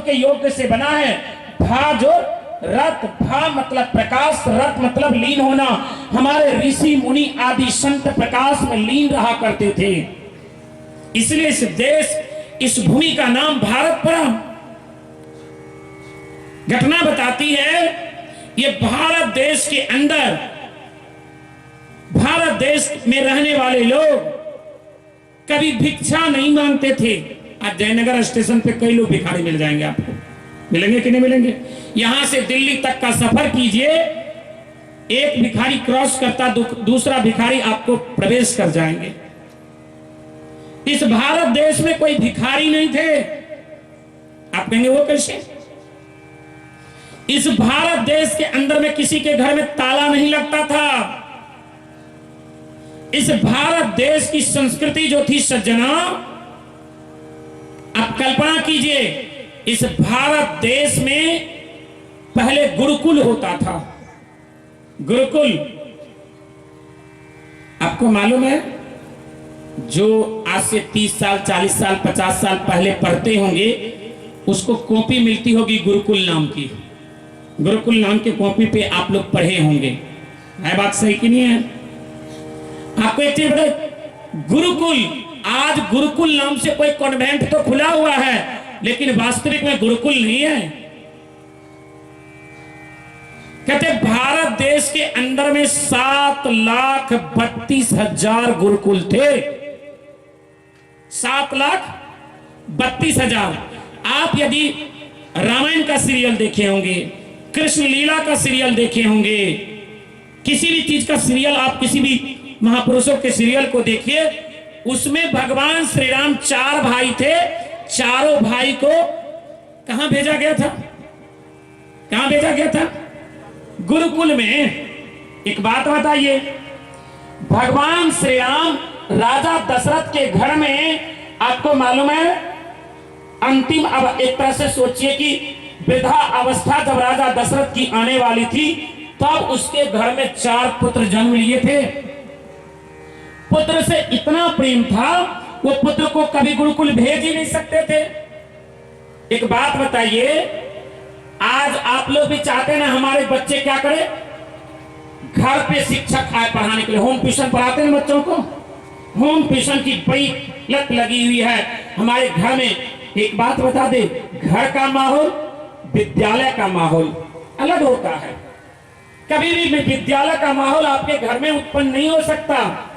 के योग से बना है। भा जो रत, भा मतलब प्रकाश, रत मतलब लीन होना। हमारे ऋषि मुनि आदि संत प्रकाश में लीन रहा करते थे, इसलिए इस देश, इस भूमि का नाम भारत पड़ा। घटना बताती है, ये भारत देश के अंदर, भारत देश में रहने वाले लोग कभी भिक्षा नहीं मांगते थे। आज जयनगर स्टेशन पे कई लोग भिखारी मिल जाएंगे, आपको मिलेंगे कि नहीं मिलेंगे? यहां से दिल्ली तक का सफर कीजिए, एक भिखारी क्रॉस करता, दूसरा भिखारी आपको प्रवेश कर जाएंगे। इस भारत देश में कोई भिखारी नहीं थे। आप कहेंगे वो कैसे? इस भारत देश के अंदर में किसी के घर में ताला नहीं लगता था। इस भारत देश की संस्कृति जो थी सज्जना, आप कल्पना कीजिए, इस भारत देश में पहले गुरुकुल होता था। गुरुकुल आपको मालूम है, जो आज से 30 साल 40 साल 50 साल पहले पढ़ते होंगे, उसको कॉपी मिलती होगी गुरुकुल नाम की। गुरुकुल नाम के कॉपी पे आप लोग पढ़े होंगे। है बात सही कि नहीं है? आपको एक चीज बताए, गुरुकुल, आज गुरुकुल नाम से कोई कॉन्वेंट तो खुला हुआ है, लेकिन वास्तविक में गुरुकुल नहीं है। कहते भारत देश के अंदर में 7,32,000 गुरुकुल थे। 7,32,000। आप यदि रामायण का सीरियल देखे होंगे, कृष्ण लीला का सीरियल देखे होंगे, किसी भी चीज का सीरियल, आप किसी भी महापुरुषों के सीरियल को देखिए, उसमें भगवान श्री राम 4 भाई थे। चारों भाई को कहां भेजा गया था? कहां भेजा गया था? गुरुकुल में। एक बात बताइए, भगवान श्री राम राजा दशरथ के घर में, आपको मालूम है, अंतिम, अब एक तरह से सोचिए कि वृद्धा अवस्था जब राजा दशरथ की आने वाली थी, तब उसके घर में 4 पुत्र जन्म लिए थे। पुत्र से इतना प्रेम था, वो पुत्र को कभी गुरुकुल भेज ही नहीं सकते थे। एक बात बताइए, आज आप लोग भी चाहते ना हमारे बच्चे क्या करें? घर पे शिक्षक आए पढ़ाने के लिए, होम ट्यूशन पढ़ाते हैं बच्चों को। होम ट्यूशन की बड़ी लत लगी हुई है हमारे घर में। एक बात बता दे, घर का माहौल, विद्यालय का माहौल अलग होता है। कभी भी विद्यालय का माहौल आपके घर में उत्पन्न नहीं हो सकता।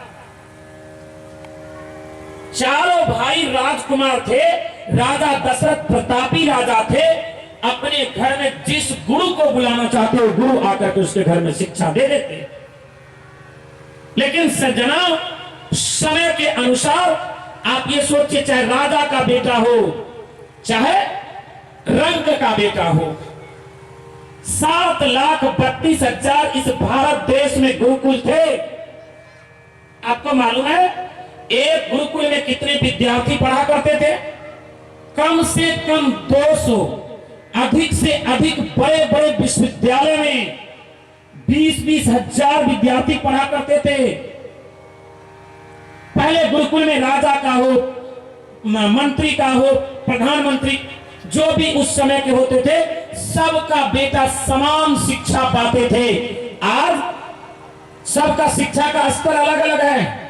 चारों भाई राजकुमार थे, राजा दशरथ प्रतापी राजा थे। अपने घर में जिस गुरु को बुलाना चाहते हो, गुरु आकर के उसके घर में शिक्षा दे देते। लेकिन सज्जना, समय के अनुसार आप ये सोचिए, चाहे राजा का बेटा हो, चाहे रंक का बेटा हो, 7,32,000 इस भारत देश में गुरुकुल थे। आपको मालूम है एक गुरुकुल में कितने विद्यार्थी पढ़ा करते थे? कम से कम 200, अधिक से अधिक बड़े बड़े विश्वविद्यालय में 20-20 हजार विद्यार्थी पढ़ा करते थे। पहले गुरुकुल में राजा का हो, मंत्री का हो, प्रधानमंत्री, जो भी उस समय के होते थे, सबका बेटा समान शिक्षा पाते थे। आज सबका शिक्षा का स्तर अलग अलग है।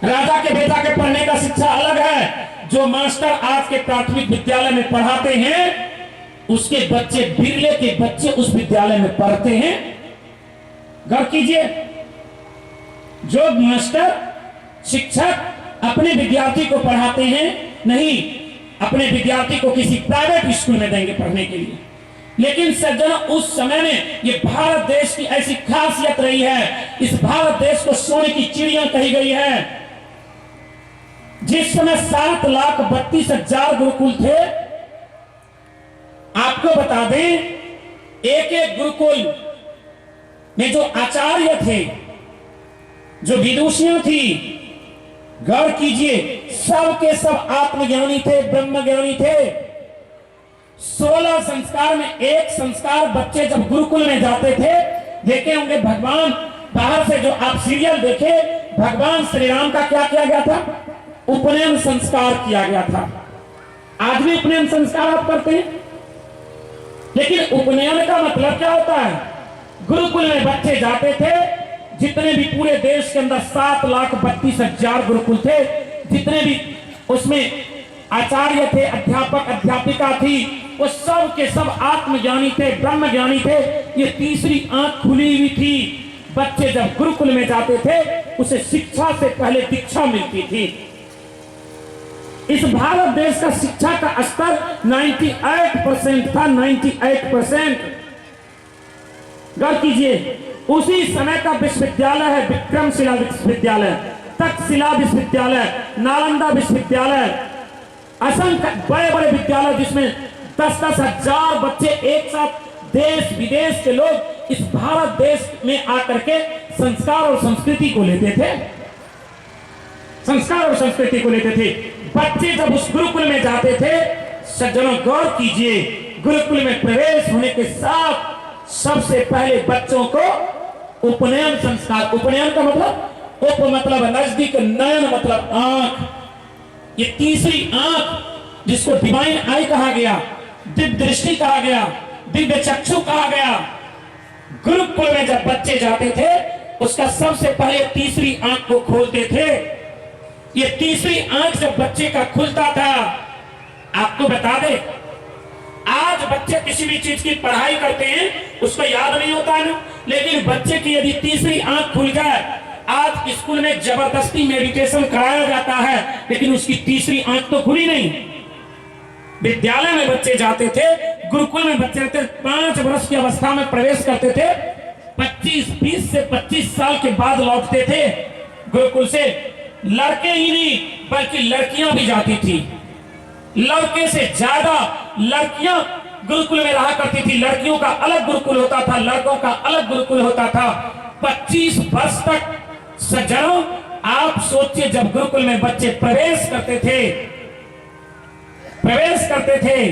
राजा के बेटा के पढ़ने का शिक्षा अलग है। जो मास्टर आज के प्राथमिक विद्यालय में पढ़ाते हैं, उसके बच्चे, बिरले के बच्चे उस विद्यालय में पढ़ते हैं। गौर कीजिए, जो मास्टर, शिक्षक अपने विद्यार्थी को पढ़ाते हैं, नहीं अपने विद्यार्थी को किसी प्राइवेट स्कूल में देंगे पढ़ने के लिए। लेकिन सज्जनों, उस समय में ये भारत देश की ऐसी खासियत रही है, इस भारत देश को सोने की चिड़िया कही गई है। जिस समय 7,32,000 गुरुकुल थे, आपको बता दें, एक एक गुरुकुल में जो आचार्य थे, जो विदुषियां थी, गौर कीजिए, सब के सब आत्मज्ञानी थे, ब्रह्मज्ञानी थे। 16 संस्कार में एक संस्कार बच्चे जब गुरुकुल में जाते थे, देखे होंगे भगवान, बाहर से जो आप सीरियल देखे, भगवान श्री राम का क्या किया गया था? उपनयन संस्कार किया गया था। आज भी उपनयन संस्कार आप करते हैं, लेकिन उपनयन का मतलब क्या होता है? गुरुकुल में बच्चे जाते थे, जितने भी पूरे देश के अंदर 7,32,000 गुरुकुल थे, जितने भी उसमें आचार्य थे, अध्यापक अध्यापिका थी, वो सब के सब आत्मज्ञानी थे, ब्रह्म ज्ञानी थे। ये तीसरी आंख खुली हुई थी। बच्चे जब गुरुकुल में जाते थे, उसे शिक्षा से पहले दीक्षा मिलती थी। इस भारत देश का शिक्षा का स्तर 98% था, 98%। गौर कीजिए, उसी समय का विश्वविद्यालय है विक्रमशिला विश्वविद्यालय, तक्षशिला विश्वविद्यालय, नालंदा विश्वविद्यालय, असंख्य बड़े बड़े विद्यालय जिसमें 10-10 हजार बच्चे एक साथ देश विदेश के लोग इस भारत देश में आकर के संस्कार और संस्कृति को लेते थे। संस्कार और संस्कृति को लेते थे। बच्चे जब उस गुरुकुल में जाते थे, सज्जनों गौर कीजिए, गुरुकुल में प्रवेश होने के साथ सबसे पहले बच्चों को उपनयन संस्कार, उपनयन का मतलब उप मतलब नजदीक, नयन मतलब आंख, ये तीसरी आंख जिसको डिवाइन आई कहा गया, दिव्य दृष्टि कहा गया, दिव्य चक्षु कहा गया। गुरुकुल में जब बच्चे जाते थे, उसका सबसे पहले तीसरी आंख को खोलते थे। ये तीसरी आंख जब बच्चे का खुलता था, आपको बता दे, आज बच्चे किसी भी चीज की पढ़ाई करते हैं, उसको याद नहीं होता है ना, लेकिन बच्चे की यदि तीसरी आंख खुल जाए, आज स्कूल में जबरदस्ती मेडिटेशन कराया जाता है, लेकिन उसकी तीसरी आंख तो खुली नहीं। विद्यालय में बच्चे जाते थे, गुरुकुल में बच्चे रहते, 5 वर्ष की अवस्था में प्रवेश करते थे, 20 से 25 साल के बाद लौटते थे गुरुकुल से। लड़के ही नहीं बल्कि लड़कियां भी जाती थी। लड़के से ज्यादा लड़कियां गुरुकुल में रहा करती थी। लड़कियों का अलग गुरुकुल होता था, लड़कों का अलग गुरुकुल होता था। 25 वर्ष तक सज्जनों, आप सोचिए, जब गुरुकुल में बच्चे प्रवेश करते थे,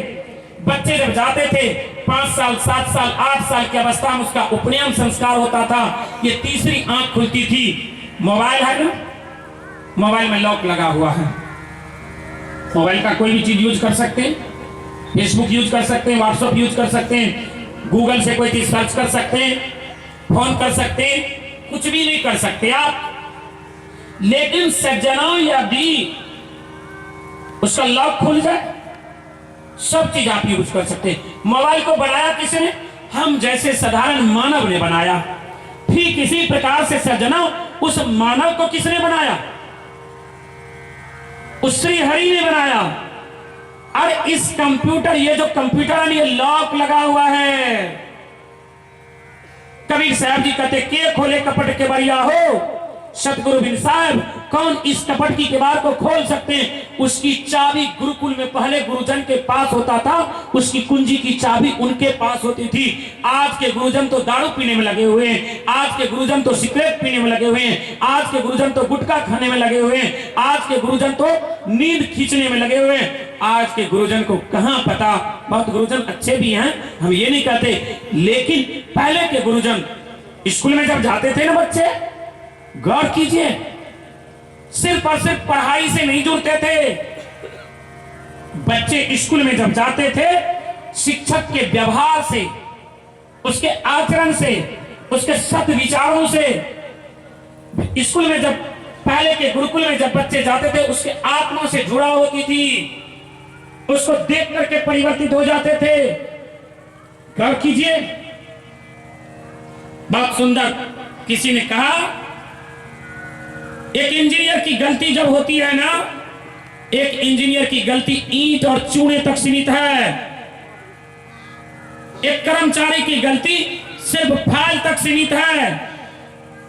बच्चे जब जाते थे, 5 साल 7 साल 8 साल की अवस्था में उसका उपनयन संस्कार होता था। ये तीसरी आंख खुलती थी। मोबाइल है ना, मोबाइल में लॉक लगा हुआ है, मोबाइल का कोई भी चीज यूज कर सकते हैं, फेसबुक यूज कर सकते हैं, व्हाट्सएप यूज कर सकते हैं, गूगल से कोई चीज सर्च कर सकते हैं, फोन कर सकते हैं, कुछ भी नहीं कर सकते आप। लेकिन सज्जनों, यदि उसका लॉक खुल जाए, सब चीज आप यूज कर सकते हैं। मोबाइल को बनाया किसने? हम जैसे साधारण मानव ने बनाया। ठीक इसी प्रकार से सज्जनों, उस मानव को किसने बनाया? उस श्री हरि ने बनाया। और इस कंप्यूटर, ये जो कंप्यूटर है, ये लॉक लगा हुआ है। कबीर साहब जी कहते, के खोले कपट के बरिया हो, सतगुरु बिन साहब कौन इस कपट की किवाड़ को खोल सकते हैं? उसकी चाबी गुरुकुल में पहले गुरुजन के पास होता था, उसकी कुंजी की चाबी उनके पास होती थी। आज के गुरुजन तो दारू पीने में लगे हुए हैं, आज के गुरुजन तो सिगरेट पीने में लगे हुए हैं, आज के गुरुजन तो गुटखा खाने में लगे हुए हैं, आज के गुरुजन तो नींद खींचने में लगे हुए हैं। आज के गुरुजन को कहां पता, बहुत गुरुजन अच्छे भी हैं, हम ये नहीं कहते, लेकिन पहले के गुरुजन स्कूल में जब जाते थे ना बच्चे, गौर कीजिए, सिर्फ और सिर्फ पढ़ाई से नहीं जुड़ते थे। बच्चे स्कूल में जब जाते थे, शिक्षक के व्यवहार से, उसके आचरण से, उसके सत विचारों से, स्कूल में जब पहले के गुरुकुल में जब बच्चे जाते थे, उसके आत्मा से जुड़ा होती थी, उसको देख करके परिवर्तित हो जाते थे। गौर कीजिए, बहुत सुंदर। किसी ने कहा, एक इंजीनियर की गलती जब होती है ना, एक इंजीनियर की गलती ईंट और चूने तक सीमित है। एक कर्मचारी की गलती सिर्फ फाइल तक सीमित है।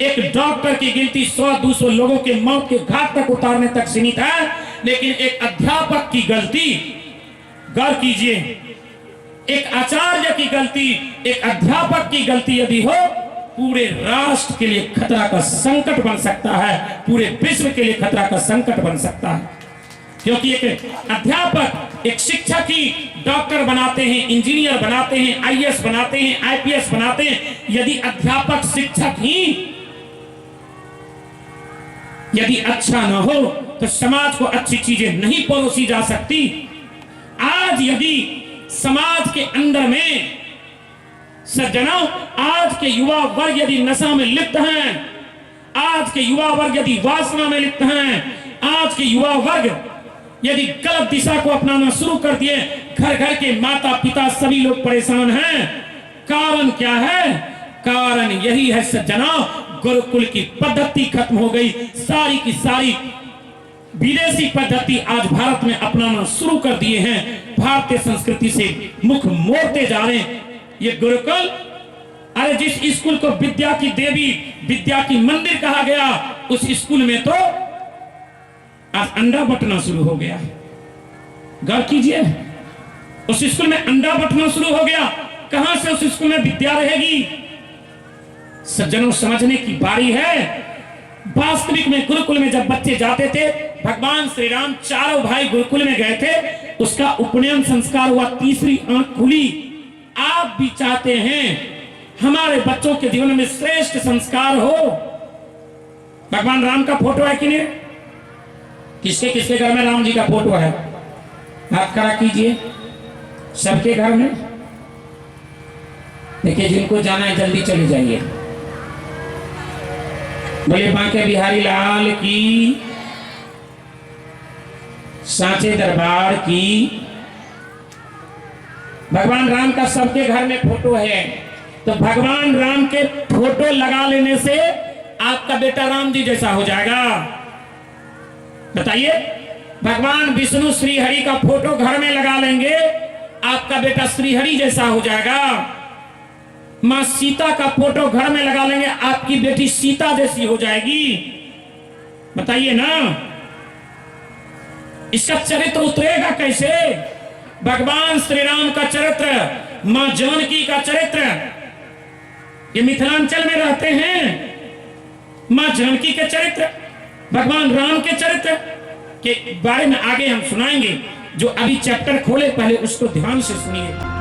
एक डॉक्टर की गलती 100-200 लोगों के मौत के घाट तक उतारने तक सीमित है। लेकिन एक अध्यापक की गलती, गौर कीजिए, एक आचार्य की गलती, एक अध्यापक की गलती यदि हो, पूरे राष्ट्र के लिए खतरा का संकट बन सकता है, पूरे विश्व के लिए खतरा का संकट बन सकता है। क्योंकि एक अध्यापक, एक शिक्षक ही डॉक्टर बनाते हैं, इंजीनियर बनाते हैं, आईएएस बनाते हैं, आईपीएस बनाते हैं। यदि अध्यापक शिक्षक ही यदि अच्छा ना हो, तो समाज को अच्छी चीजें नहीं परोसी जा सकती। आज यदि समाज के अंदर में सज्जनों, आज के युवा वर्ग यदि नशा में लिप्त हैं, आज के युवा वर्ग यदि वासना में लिप्त हैं, आज के युवा वर्ग यदि गलत दिशा को अपनाना शुरू कर दिए, घर घर के माता पिता सभी लोग परेशान हैं। कारण क्या है? कारण यही है सज्जनों, गुरुकुल की पद्धति खत्म हो गई। सारी की सारी विदेशी पद्धति आज भारत में अपनाना शुरू कर दिए हैं। भारतीय संस्कृति से मुख मोड़ते जा रहे हैं। ये गुरुकुल, अरे जिस स्कूल को विद्या की देवी, विद्या की मंदिर कहा गया, उस स्कूल में तो आज अंडा बटना शुरू हो गया। गौर कीजिए, उस स्कूल में अंडा बटना शुरू हो गया। कहां से उस स्कूल में विद्या रहेगी? सज्जनों, समझने की बारी है। वास्तविक में गुरुकुल में जब बच्चे जाते थे, भगवान श्री राम चारों भाई गुरुकुल में गए थे, उसका उपनयन संस्कार हुआ, तीसरी आंख खुली। आप भी चाहते हैं हमारे बच्चों के जीवन में श्रेष्ठ संस्कार हो। भगवान राम का फोटो है कि नहीं? किसके किसके घर में राम जी का फोटो है? हाथ खड़ा कीजिए। सबके घर में? देखिए, जिनको जाना है जल्दी चले जाइए। बोले बांके बिहारी लाल की, सांचे दरबार की। भगवान राम का सबके घर में फोटो है, तो भगवान राम के फोटो लगा लेने से आपका बेटा राम जी जैसा हो जाएगा? बताइए। भगवान विष्णु श्री हरि का फोटो घर में लगा लेंगे, आपका बेटा श्री हरि जैसा हो जाएगा। मां सीता का फोटो घर में लगा लेंगे, आपकी बेटी सीता जैसी हो जाएगी। बताइए ना, इसका चरित्र उतरेगा कैसे? भगवान श्री राम का चरित्र, मां जानकी का चरित्र, ये मिथिलांचल में रहते हैं। मां जानकी के चरित्र, भगवान राम के चरित्र के बारे में आगे हम सुनाएंगे। जो अभी चैप्टर खोले, पहले उसको ध्यान से सुनिए।